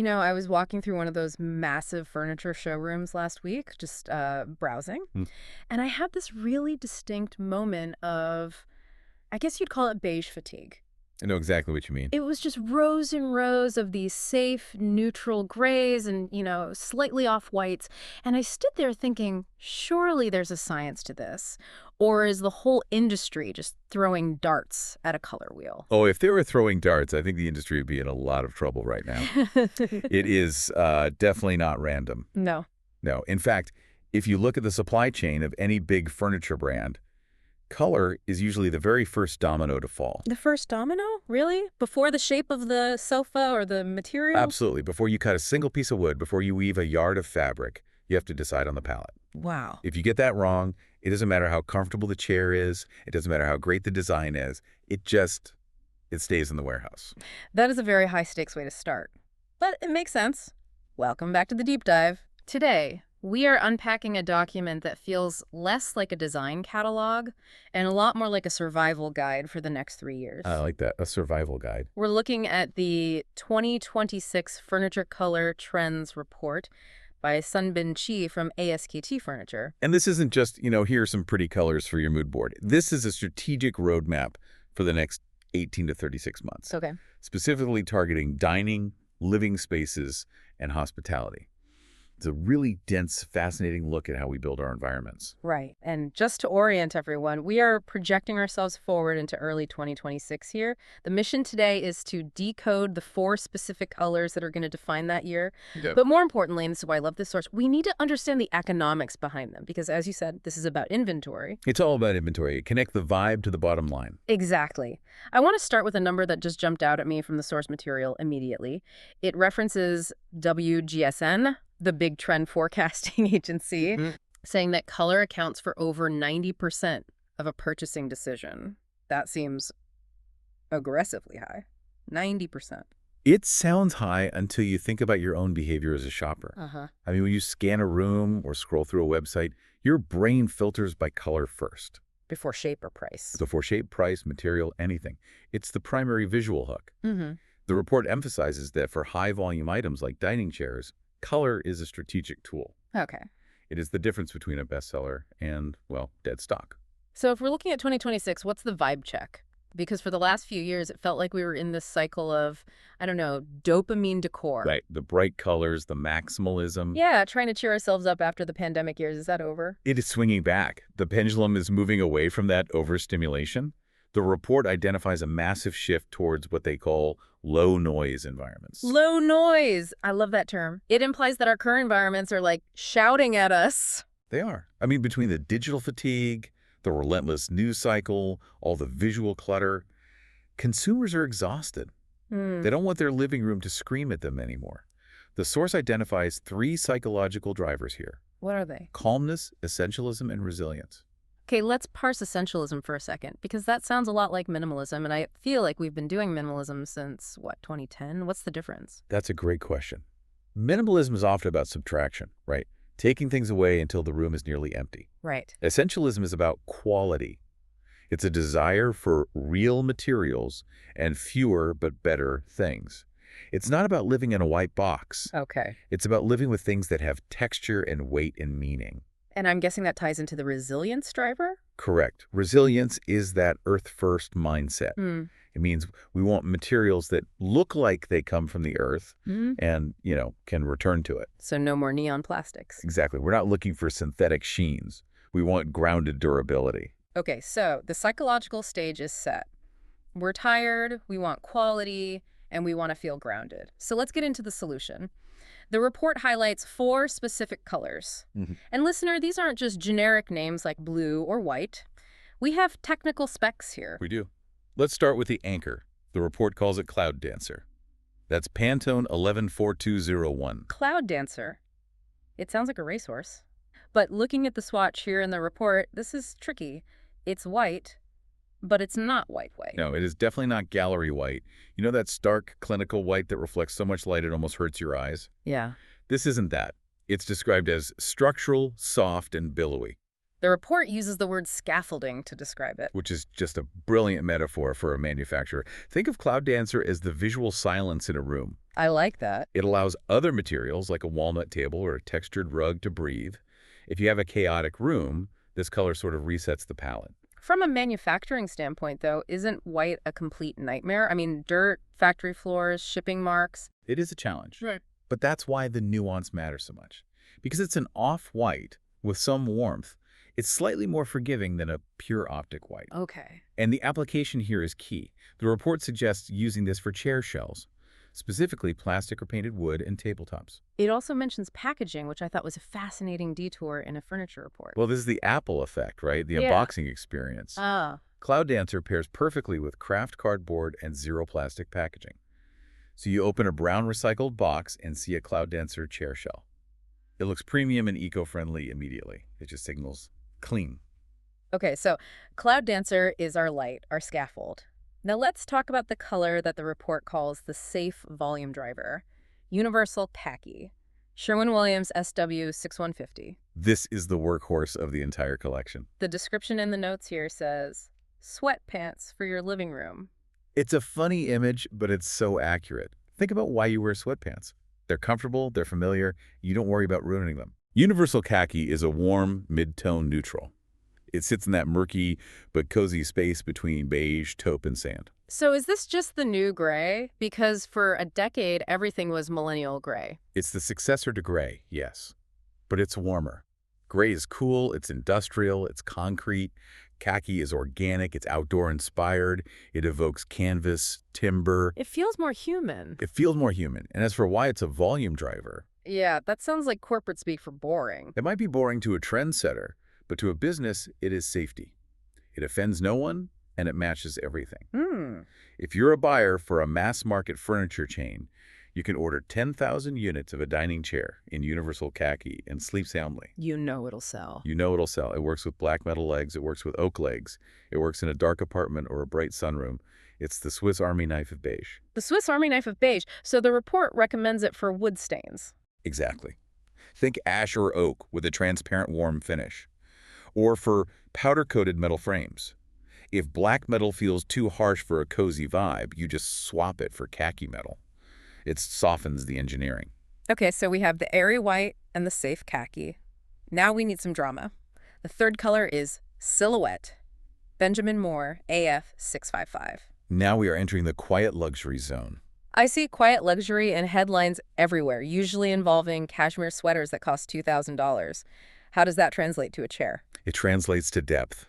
I was walking through one of those massive furniture showrooms last week, just browsing, and I had this really distinct moment of, I guess you'd call it beige fatigue. I know exactly what you mean. It was just rows and rows of these safe, neutral grays and, slightly off whites. And I stood there thinking, surely there's a science to this. Or is the whole industry just throwing darts at a color wheel? Oh, if they were throwing darts, I think the industry would be in a lot of trouble right now. It is definitely not random. No. No. In fact, if you look at the supply chain of any big furniture brand, color is usually the very first domino to fall. The first domino? Really? Before the shape of the sofa or the material? Absolutely. Before you cut a single piece of wood, before you weave a yard of fabric, you have to decide on the palette. Wow. If you get that wrong, it doesn't matter how comfortable the chair is. It doesn't matter how great the design is. It stays in the warehouse. That is a very high-stakes way to start. But it makes sense. Welcome back to the deep dive. Today, we are unpacking a document that feels less like a design catalog and a lot more like a survival guide for the next 3 years. I like that, a survival guide. We're looking at the 2026 Furniture Color Trends Report by Sunbin Qi from ASKT Furniture. And this isn't just, here are some pretty colors for your mood board. This is a strategic roadmap for the next 18 to 36 months. Okay. Specifically targeting dining, living spaces, and hospitality. It's a really dense, fascinating look at how we build our environments. Right. And just to orient everyone, we are projecting ourselves forward into early 2026 here. The mission today is to decode the 4 specific colors that are going to define that year. Yep. But more importantly, and this is why I love this source, we need to understand the economics behind them. Because as you said, this is about inventory. It's all about inventory. Connect the vibe to the bottom line. Exactly. I want to start with a number that just jumped out at me from the source material immediately. It references WGSN, the big trend forecasting agency, saying that color accounts for over 90% of a purchasing decision. That seems aggressively high. 90%. It sounds high until you think about your own behavior as a shopper. I mean, when you scan a room or scroll through a website, your brain filters by color first. Before shape or price. Before shape, price, material, anything. It's the primary visual hook. The report emphasizes that for high-volume items like dining chairs, color is a strategic tool. Okay. It is the difference between a bestseller and, well, dead stock. So if we're looking at 2026, what's the vibe check? Because for the last few years, it felt like we were in this cycle of, dopamine decor. Right. The bright colors, the maximalism. Yeah, trying to cheer ourselves up after the pandemic years. Is that over? It is swinging back. The pendulum is moving away from that overstimulation. The report identifies a massive shift towards what they call low-noise environments. Low noise. I love that term. It implies that our current environments are like shouting at us. They are. I mean, between the digital fatigue, the relentless news cycle, all the visual clutter, consumers are exhausted. They don't want their living room to scream at them anymore. The source identifies 3 psychological drivers here. What are they? Calmness, essentialism, and resilience. Okay, let's parse essentialism for a second, because that sounds a lot like minimalism, and I feel like we've been doing minimalism since, 2010? What's the difference? That's a great question. Minimalism is often about subtraction, right? Taking things away until the room is nearly empty. Right. Essentialism is about quality. It's a desire for real materials and fewer but better things. It's not about living in a white box. Okay. It's about living with things that have texture and weight and meaning. And I'm guessing that ties into the resilience driver? Correct. Resilience is that earth-first mindset. It means we want materials that look like they come from the earth and, can return to it. So no more neon plastics. Exactly. We're not looking for synthetic sheens. We want grounded durability. Okay, so the psychological stage is set. We're tired, we want quality, and we want to feel grounded. So let's get into the solution. The report highlights 4 specific colors. And listener, these aren't just generic names like blue or white. We have technical specs here. We do. Let's start with the anchor. The report calls it Cloud Dancer. That's Pantone 114201. Cloud Dancer. It sounds like a racehorse. But looking at the swatch here in the report, this is tricky. It's white, but it's not white. No, it is definitely not gallery white. You know that stark, clinical white that reflects so much light it almost hurts your eyes? Yeah. This isn't that. It's described as structural, soft, and billowy. The report uses the word scaffolding to describe it. Which is just a brilliant metaphor for a manufacturer. Think of Cloud Dancer as the visual silence in a room. I like that. It allows other materials like a walnut table or a textured rug to breathe. If you have a chaotic room, this color sort of resets the palette. From a manufacturing standpoint, though, isn't white a complete nightmare? I mean, dirt, factory floors, shipping marks. It is a challenge. Right. But that's why the nuance matters so much. Because it's an off-white with some warmth, it's slightly more forgiving than a pure optic white. Okay. And the application here is key. The report suggests using this for chair shells, specifically plastic or painted wood and tabletops. It also mentions packaging, which I thought was a fascinating detour in a furniture report. Well, this is the Apple effect, right? The Yeah. unboxing experience. Ah. Cloud Dancer pairs perfectly with craft cardboard and zero plastic packaging. So you open a brown recycled box and see a Cloud Dancer chair shell. It looks premium and eco-friendly immediately. It just signals clean. Okay, so Cloud Dancer is our light, our scaffold. Now let's talk about the color that the report calls the safe volume driver, Universal Khaki, Sherwin-Williams SW6150. This is the workhorse of the entire collection. The description in the notes here says, sweatpants for your living room. It's a funny image, but it's so accurate. Think about why you wear sweatpants. They're comfortable, they're familiar, you don't worry about ruining them. Universal Khaki is a warm, mid-tone neutral. It sits in that murky but cozy space between beige, taupe, and sand. So is this just the new gray? Because for a decade, everything was millennial gray. It's the successor to gray, yes, but it's warmer. Gray is cool, it's industrial, it's concrete. Khaki is organic, it's outdoor-inspired. It evokes canvas, timber. It feels more human. It feels more human. And as for why it's a volume driver, Yeah, that sounds like corporate speak for boring. it might be boring to a trendsetter, but to a business, it is safety. It offends no one, and it matches everything. If you're a buyer for a mass-market furniture chain, you can order 10,000 units of a dining chair in Universal Khaki and sleep soundly. You know it'll sell. You know it'll sell. It works with black metal legs. It works with oak legs. It works in a dark apartment or a bright sunroom. It's the Swiss Army knife of beige. The Swiss Army knife of beige, so the report recommends it for wood stains. Exactly. Think ash or oak with a transparent warm finish. Or for powder-coated metal frames. If black metal feels too harsh for a cozy vibe, you just swap it for khaki metal. It softens the engineering. Okay, so we have the airy white and the safe khaki. Now we need some drama. The third color is Silhouette. Benjamin Moore, AF 655. Now we are entering the quiet luxury zone. I see quiet luxury in headlines everywhere, usually involving cashmere sweaters that cost $2,000. How does that translate to a chair? It translates to depth.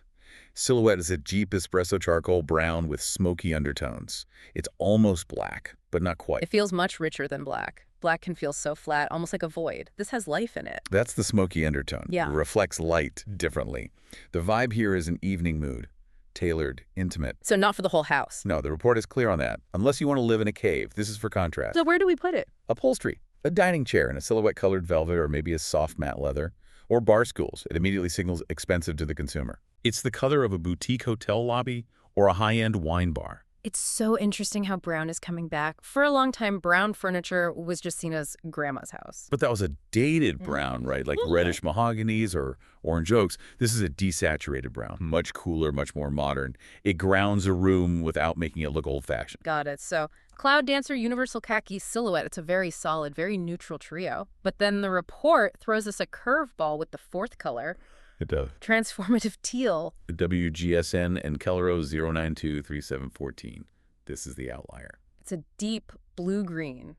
Silhouette is a deep espresso charcoal brown with smoky undertones. It's almost black, but not quite. It feels much richer than black. Black can feel so flat, almost like a void. This has life in it. That's the smoky undertone. Yeah. It reflects light differently. The vibe here is an evening mood. Tailored, intimate. So not for the whole house. No, the report is clear on that. Unless you want to live in a cave, this is for contrast. So where do we put it? Upholstery. A dining chair in a silhouette-colored velvet or maybe a soft matte leather. Or bar stools. It immediately signals expensive to the consumer. It's the color of a boutique hotel lobby or a high-end wine bar. It's so interesting how brown is coming back. For a long time, brown furniture was just seen as grandma's house. But that was a dated brown, right? Like reddish mahoganies or orange oaks. This is a desaturated brown. Much cooler, much more modern. It grounds a room without making it look old-fashioned. Got it. So Cloud Dancer, Universal Khaki, Silhouette. It's a very solid, very neutral trio. But then the report throws us a curveball with the fourth color. It does. Transformative Teal. WGSN and Coloro 0923714. This is the outlier. It's a deep blue-green.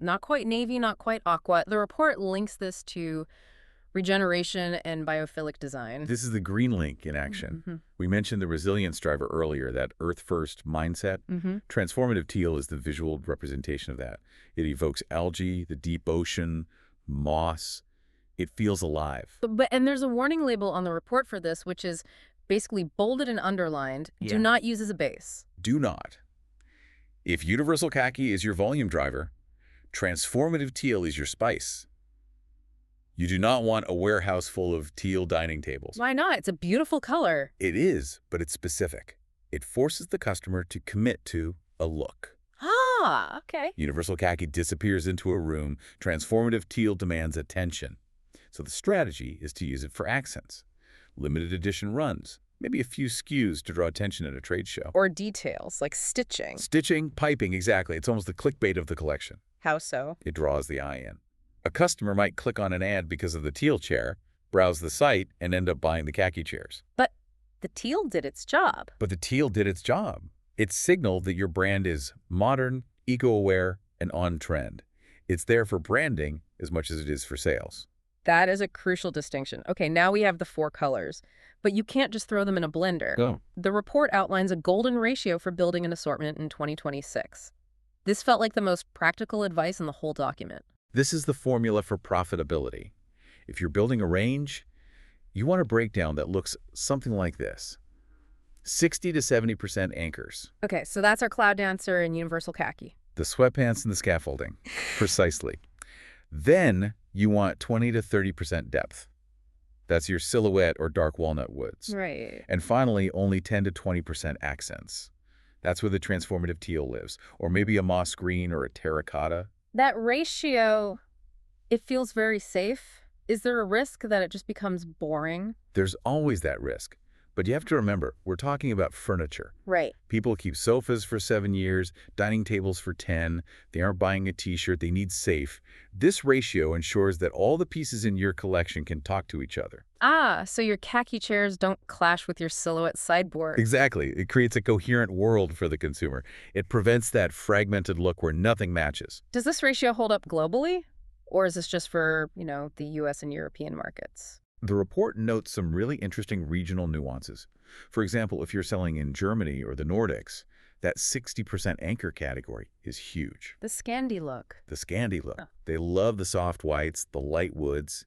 Not quite navy, not quite aqua. The report links this to regeneration and biophilic design. This is the green link in action. We mentioned the resilience driver earlier, that earth-first mindset. Transformative Teal is the visual representation of that. It evokes algae, the deep ocean, moss. It feels alive. And there's a warning label on the report for this, which is basically bolded and underlined. Yeah. Do not use as a base. Do not. If Universal Khaki is your volume driver, Transformative Teal is your spice. You do not want a warehouse full of teal dining tables. Why not? It's a beautiful color. It is, but it's specific. It forces the customer to commit to a look. Ah, okay. Universal Khaki disappears into a room. Transformative Teal demands attention. So the strategy is to use it for accents. limited edition runs, maybe a few SKUs to draw attention at a trade show. Or details, like stitching. Stitching, piping, exactly. It's almost the clickbait of the collection. How so? It draws the eye in. A customer might click on an ad because of the Teal chair, browse the site, and end up buying the khaki chairs. But the Teal did its job. But the Teal did its job. It signaled that your brand is modern, eco-aware, and on-trend. It's there for branding as much as it is for sales. That is a crucial distinction. Okay, now we have the 4 colors. But you can't just throw them in a blender. Oh. The report outlines a golden ratio for building an assortment in 2026. This felt like the most practical advice in the whole document. This is the formula for profitability. If you're building a range, you want a breakdown that looks something like this. 60 to 70% anchors. Okay, so that's our Cloud Dancer and Universal Khaki. The sweatpants and the scaffolding. Precisely. Then you want 20 to 30% depth. That's your silhouette or dark walnut woods. Right. And finally, only 10 to 20% accents. That's where the transformative teal lives. Or maybe a moss green or a terracotta. That ratio, it feels very safe. Is there a risk that it just becomes boring? There's always that risk. But you have to remember, we're talking about furniture. Right. People keep sofas for 7 years, dining tables for 10. They aren't buying a t-shirt. They need safe. This ratio ensures that all the pieces in your collection can talk to each other. Ah, so your khaki chairs don't clash with your silhouette sideboard. Exactly. It creates a coherent world for the consumer. It prevents that fragmented look where nothing matches. Does this ratio hold up globally? Or is this just for, the US and European markets? The report notes some really interesting regional nuances. For example, if you're selling in Germany or the Nordics, that 60% anchor category is huge. The Scandi look. The Scandi look. Oh. They love the soft whites, the light woods.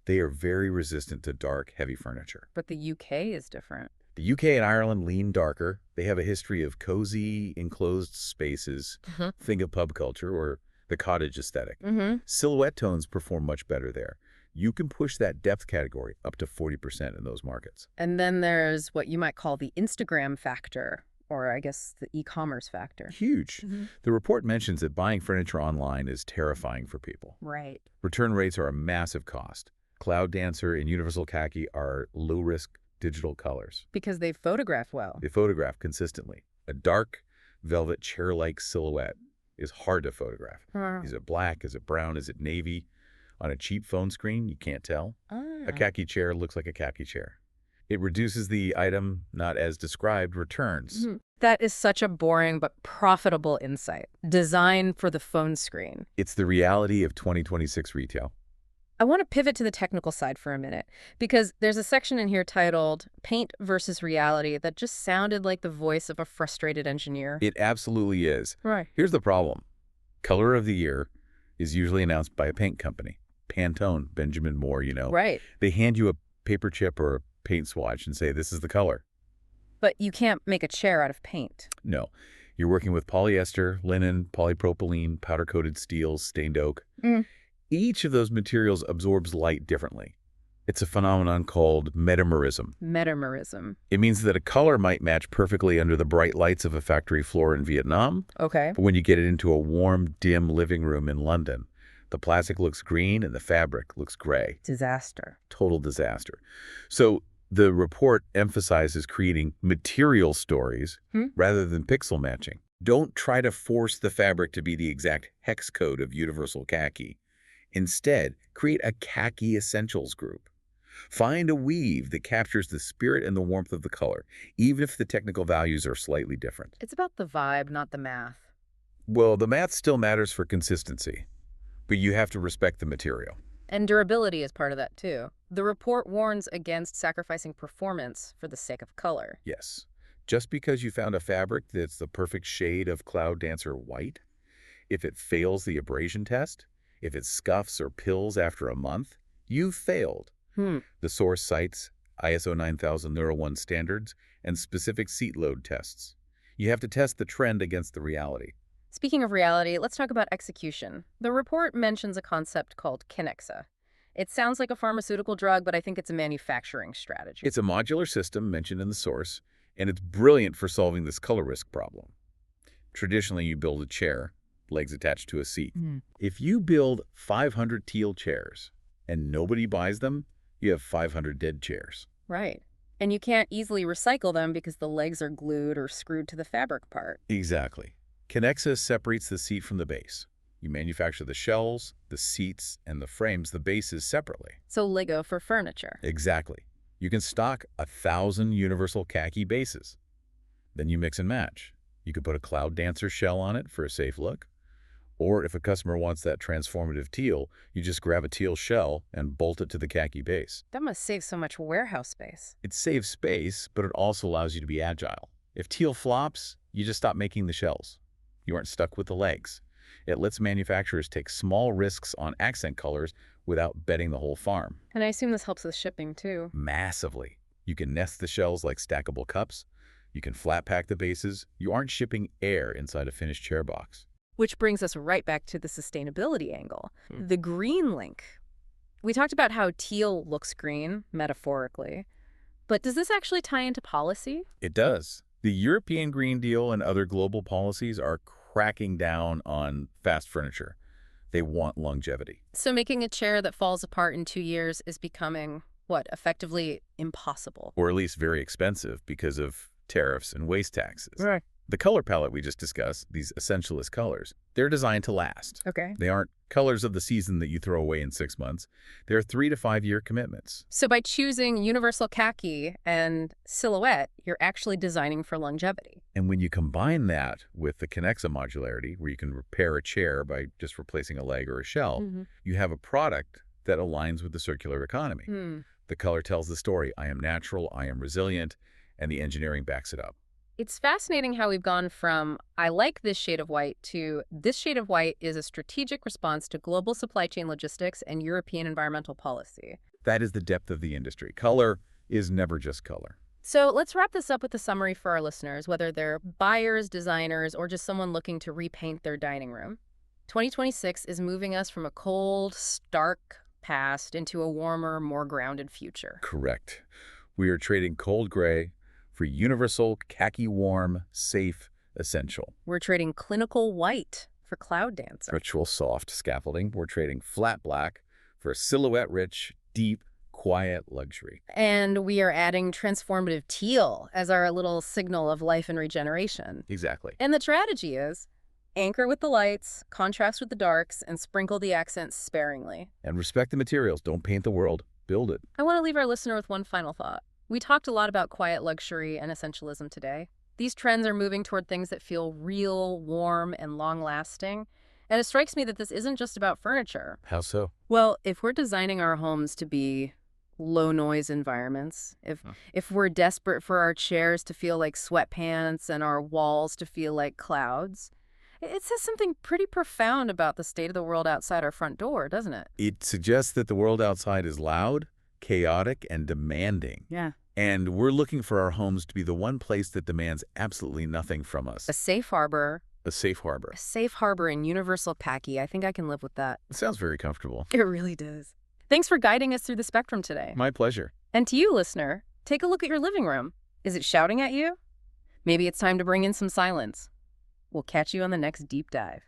They are very resistant to dark, heavy furniture. But the UK is different. The UK and Ireland lean darker. They have a history of cozy, enclosed spaces. Think of pub culture or the cottage aesthetic. Silhouette tones perform much better there. You can push that depth category up to 40% in those markets. And then there's what you might call the Instagram factor, or I guess the e-commerce factor. Huge. The report mentions that buying furniture online is terrifying for people. Right. Return rates are a massive cost. Cloud Dancer and Universal Khaki are low-risk digital colors. Because they photograph well. They photograph consistently. A dark, velvet chair-like silhouette is hard to photograph. Is it black? Is it brown? Is it navy? On a cheap phone screen, you can't tell. A khaki chair looks like a khaki chair. It reduces the item not as described returns. That is such a boring but profitable insight. Design for the phone screen. It's the reality of 2026 retail. I want to pivot to the technical side for a minute, because there's a section in here titled Paint versus Reality that just sounded like the voice of a frustrated engineer. It absolutely is. Right. Here's the problem. Color of the year is usually announced by a paint company. Pantone, Benjamin Moore, Right. They hand you a paper chip or a paint swatch and say, this is the color. But you can't make a chair out of paint. No. You're working with polyester, linen, polypropylene, powder-coated steels, stained oak. Each of those materials absorbs light differently. It's a phenomenon called metamerism. Metamerism. It means that a color might match perfectly under the bright lights of a factory floor in Vietnam. Okay. But when you get it into a warm, dim living room in London, the plastic looks green and the fabric looks gray. Disaster. Total disaster. So the report emphasizes creating material stories rather than pixel matching. Don't try to force the fabric to be the exact hex code of Universal Khaki. Instead, create a khaki essentials group. Find a weave that captures the spirit and the warmth of the color, even if the technical values are slightly different. It's about the vibe, not the math. Well, the math still matters for consistency, but you have to respect the material. And durability is part of that, too. The report warns against sacrificing performance for the sake of color. Yes. Just because you found a fabric that's the perfect shade of Cloud Dancer white, if it fails the abrasion test, if it scuffs or pills after a month, you've failed. The source cites ISO 9001 standards and specific seat load tests. You have to test the trend against the reality. Speaking of reality, let's talk about execution. The report mentions a concept called Kinexa. It sounds like a pharmaceutical drug, but I think it's a manufacturing strategy. It's a modular system mentioned in the source, and it's brilliant for solving this color risk problem. Traditionally, you build a chair, legs attached to a seat. If you build 500 Teal chairs and nobody buys them, you have 500 dead chairs. Right. And you can't easily recycle them because the legs are glued or screwed to the fabric part. Exactly. Conexa separates the seat from the base. You manufacture the shells, the seats, and the frames, the bases separately. So Lego for furniture. Exactly. You can stock 1,000 Universal Khaki bases. Then you mix and match. You could put a Cloud Dancer shell on it for a safe look. Or if a customer wants that transformative teal, you just grab a teal shell and bolt it to the khaki base. That must save so much warehouse space. It saves space, but it also allows you to be agile. If teal flops, you just stop making the shells. You aren't stuck with the legs. It lets manufacturers take small risks on accent colors without betting the whole farm. And I assume this helps with shipping, too. Massively. You can nest the shells like stackable cups. You can flat pack the bases. You aren't shipping air inside a finished chair box. Which brings us right back to the sustainability angle. The green link. We talked about how teal looks green, metaphorically. But does this actually tie into policy? It does. The European Green Deal and other global policies are cracking down on fast furniture. They want longevity. So making a chair that falls apart in 2 years is becoming, what, effectively impossible? Or at least very expensive because of tariffs and waste taxes. Right. The color palette we just discussed, these essentialist colors, they're designed to last. Okay. They aren't colors of the season that you throw away in 6 months. They're 3 to 5 year commitments. So by choosing universal khaki and silhouette, you're actually designing for longevity. And when you combine that with the Conexa modularity, where you can repair a chair by just replacing a leg or a shell, you have a product that aligns with the circular economy. The color tells the story. I am natural, I am resilient, and the engineering backs it up. It's fascinating how we've gone from, I like this shade of white, to this shade of white is a strategic response to global supply chain logistics and European environmental policy. That is the depth of the industry. Color is never just color. So let's wrap this up with a summary for our listeners, whether they're buyers, designers, or just someone looking to repaint their dining room. 2026 is moving us from a cold, stark past into a warmer, more grounded future. Correct. We are trading cold gray for universal, khaki warm, safe, essential. We're trading clinical white for Cloud Dancer. Ritual soft scaffolding. We're trading flat black for silhouette-rich, deep, quiet luxury. And we are adding transformative teal as our little signal of life and regeneration. Exactly. And the strategy is anchor with the lights, contrast with the darks, and sprinkle the accents sparingly. And respect the materials. Don't paint the world. Build it. I want to leave our listener with one final thought. We talked a lot about quiet luxury and essentialism today. These trends are moving toward things that feel real, warm, and long-lasting. And it strikes me that this isn't just about furniture. How so? Well, if we're designing our homes to be low-noise environments, if we're desperate for our chairs to feel like sweatpants and our walls to feel like clouds, it says something pretty profound about the state of the world outside our front door, doesn't it? It suggests that the world outside is loud, chaotic, and demanding. Yeah. And we're looking for our homes to be the one place that demands absolutely nothing from us. A safe harbor. A safe harbor. A safe harbor in universal khaki. I think I can live with that. It sounds very comfortable. It really does. Thanks for guiding us through the spectrum today. My pleasure. And to you, listener, take a look at your living room. Is it shouting at you? Maybe it's time to bring in some silence. We'll catch you on the next deep dive.